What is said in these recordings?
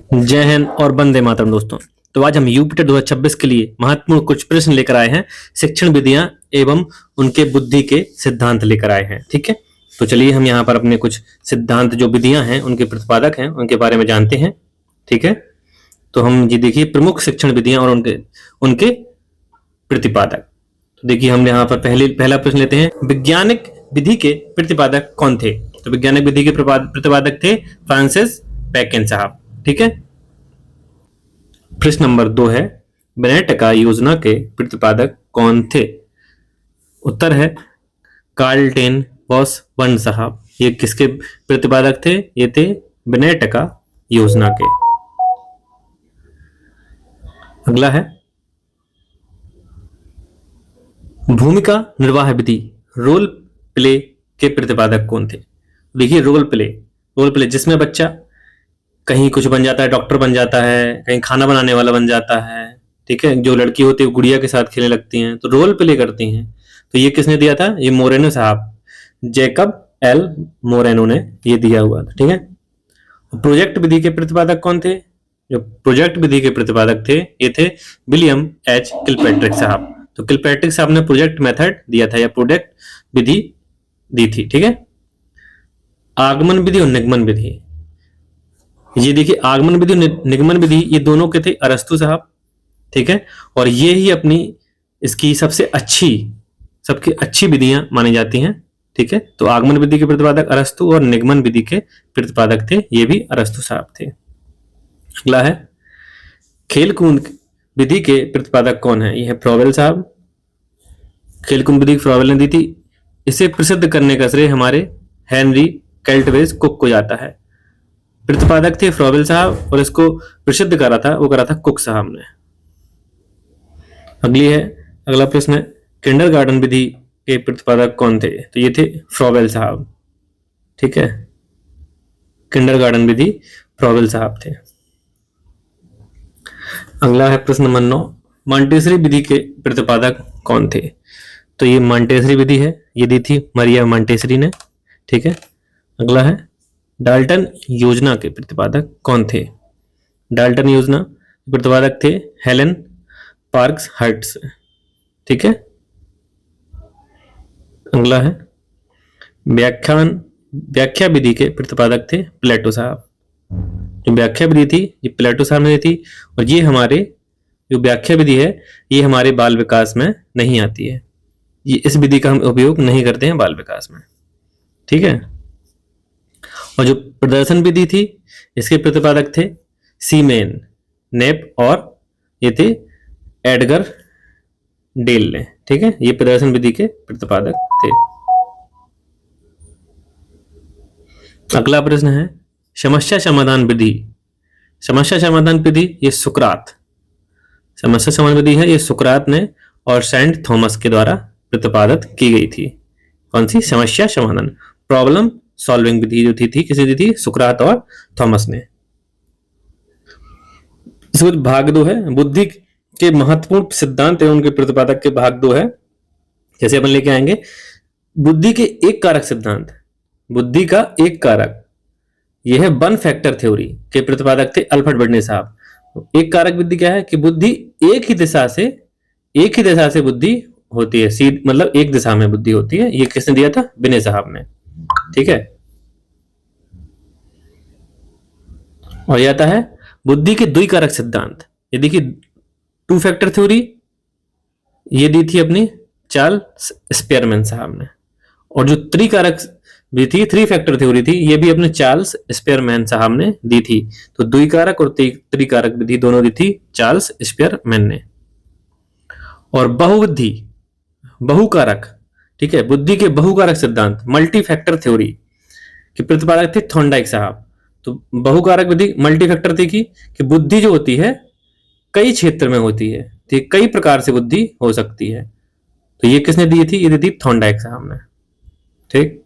जय हिंद और वंदे मातरम दोस्तों। तो आज हम यूपीटेट 2026 के लिए महत्वपूर्ण कुछ प्रश्न लेकर आए हैं। शिक्षण विधियां एवं उनके बुद्धि के सिद्धांत लेकर आए हैं। ठीक है, तो चलिए हम यहाँ पर अपने कुछ सिद्धांत जो विधियां हैं उनके प्रतिपादक हैं उनके बारे में जानते हैं। ठीक है, तो हम ये देखिए प्रमुख शिक्षण विधियां और उनके उनके प्रतिपादक। तो देखिए हम यहाँ पर पहला प्रश्न लेते हैं, वैज्ञानिक विधि के प्रतिपादक कौन थे? तो वैज्ञानिक विधि के प्रतिपादक थे फ्रांसिस बैकन साहब। ठीक है, प्रश्न नंबर 2 है, बेनेटका योजना के प्रतिपादक कौन थे? उत्तर है कार्ल टेन बॉस-बर्न साहब। ये किसके प्रतिपादक थे? ये थे बेनेटका योजना के। अगला है, भूमिका निर्वाह विधि रोल प्ले के प्रतिपादक कौन थे? देखिए रोल प्ले जिसमें बच्चा कहीं कुछ बन जाता है, डॉक्टर बन जाता है, कहीं खाना बनाने वाला बन जाता है। ठीक है, जो लड़की होती है गुड़िया के साथ खेलने लगती हैं, तो रोल प्ले करती हैं। तो ये किसने दिया था? ये मोरेनो साहब, जैकब एल मोरेनो ने ये दिया हुआ था। ठीक है, प्रोजेक्ट विधि के प्रतिपादक कौन थे? जो प्रोजेक्ट विधि के प्रतिपादक थे ये थे विलियम एच किलपैट्रिक साहब। तो किलपैट्रिक साहब ने प्रोजेक्ट मेथड दिया था या प्रोजेक्ट विधि दी थी। ठीक है, आगमन विधि और निगमन विधि, ये देखिए आगमन विधि और निगमन विधि ये दोनों के थे अरस्तु साहब। ठीक है, और ये ही अपनी इसकी सबसे अच्छी विधियां मानी जाती हैं। ठीक है, तो आगमन विधि के प्रतिपादक अरस्तु और निगमन विधि के प्रतिपादक थे ये भी अरस्तु साहब थे। अगला है, खेलकूद विधि के प्रतिपादक कौन है? यह है फ्रॉवेल साहब। खेलकूद विधि फ्रॉवेल ने दी थी। इसे प्रसिद्ध करने का श्रेय हमारे हेनरी कैल्टवेज कुक को जाता है। प्रतिपादक थे फ्रॉवेल साहब और इसको प्रसिद्ध करा था कुक साहब ने। अगला प्रश्न है, किंडरगार्टन विधि के प्रतिपादक कौन थे? तो ये थे फ्रॉवेल साहब। ठीक है, किंडरगार्टन विधि फ्रॉवेल साहब थे। अगला है प्रश्न नंबर 9, मॉन्टेसरी विधि के प्रतिपादक कौन थे? तो ये मॉन्टेसरी विधि है, ये दी थी मरिया मॉन्टेसरी ने। ठीक है, अगला है, डाल्टन योजना के प्रतिपादक कौन थे? डाल्टन योजना के प्रतिपादक थे हेलेन पार्क्स हर्ट्स। ठीक है, अगला है, व्याख्या विधि के प्रतिपादक थे प्लेटो साहब। जो व्याख्या विधि थी ये प्लेटो साहब ने दी थी, और ये हमारे जो व्याख्या विधि है ये हमारे बाल विकास में नहीं आती है। ये इस विधि का हम उपयोग नहीं करते हैं बाल विकास में। ठीक है, और जो प्रदर्शन विधि थी इसके प्रतिपादक थे सीमेन, नेप और ये थे एडगर डेल ने। ठीक है, ये प्रदर्शन विधि के प्रतिपादक थे। अगला प्रश्न है, समस्या समाधान विधि। समस्या समाधान विधि ये समस्या समाधान विधि है, ये सुकरात ने और सेंट थॉमस के द्वारा प्रतिपादित की गई थी। कौन सी? समस्या समाधान, प्रॉब्लम सॉल्विंग विधि जो थी किसी दी थी? सुकरात और थॉमस ने। भाग 2 है, बुद्धि के महत्वपूर्ण सिद्धांत एवं उनके प्रतिपादक के भाग 2 है। जैसे अपन लेके आएंगे बुद्धि के एक कारक सिद्धांत, बुद्धि का एक कारक, यह है वन फैक्टर थ्योरी के प्रतिपादक थे अल्फ्रेड बिडने साहब। एक कारक विधि क्या है कि बुद्धि एक ही दिशा से बुद्धि होती है, मतलब एक दिशा में बुद्धि होती है। ये किसने दिया था? बिने साहब ने। ठीक है, और यह आता है बुद्धि के द्विकारक सिद्धांत। ये देखिए टू फैक्टर थ्योरी ये दी थी अपनी चार्ल्स स्पेयरमैन साहब ने, और जो त्रिकारक भी थी, थ्री फैक्टर थ्योरी थी, ये भी अपने चार्ल्स स्पेयरमैन साहब ने दी थी। तो द्विकारक और त्रिकारक विधि दोनों दी थी चार्ल्स स्पेयरमैन ने। और बहुकारक, ठीक है, बुद्धि के बहुकारक सिद्धांत मल्टी फैक्टर थ्योरी के प्रतिपादक थे थॉर्नडाइक साहब। तो बहुकारक विधि मल्टी फैक्टर थी कि बुद्धि जो होती है कई क्षेत्र में होती है, तो कई प्रकार से बुद्धि हो सकती है। तो ये किसने दी थी? ये दी थी थॉर्नडाइक साहब ने। ठीक,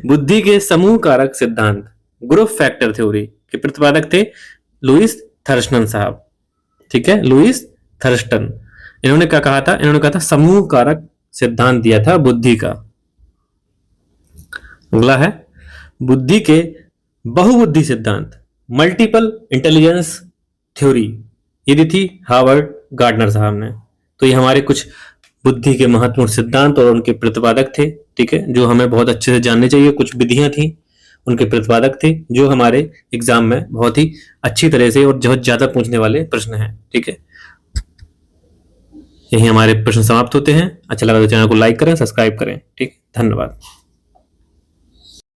बुद्धि के समूह कारक सिद्धांत ग्रुप फैक्टर थ्योरी के प्रतिपादक थे लुईस थर्स्टन साहब। ठीक है, लुईस थर्स्टन, इन्होंने क्या कहा था? इन्होंने कहा था समूह कारक सिद्धांत दिया था बुद्धि का। अगला है, बुद्धि के बहुबुद्धि सिद्धांत, मल्टीपल इंटेलिजेंस थ्योरी, ये दी थी हार्वर्ड गार्डनर साहब ने। तो ये हमारे कुछ बुद्धि के महत्वपूर्ण सिद्धांत और उनके प्रतिपादक थे, ठीक है, जो हमें बहुत अच्छे से जानने चाहिए। कुछ विधियां थी, उनके प्रतिपादक थे, जो हमारे एग्जाम में बहुत ही अच्छी तरह से और बहुत ज्यादा पूछने वाले प्रश्न हैं, ठीक है। यही हमारे प्रश्न समाप्त होते हैं। अच्छा लगा तो चैनल को लाइक करें, सब्सक्राइब करें, ठीक, धन्यवाद।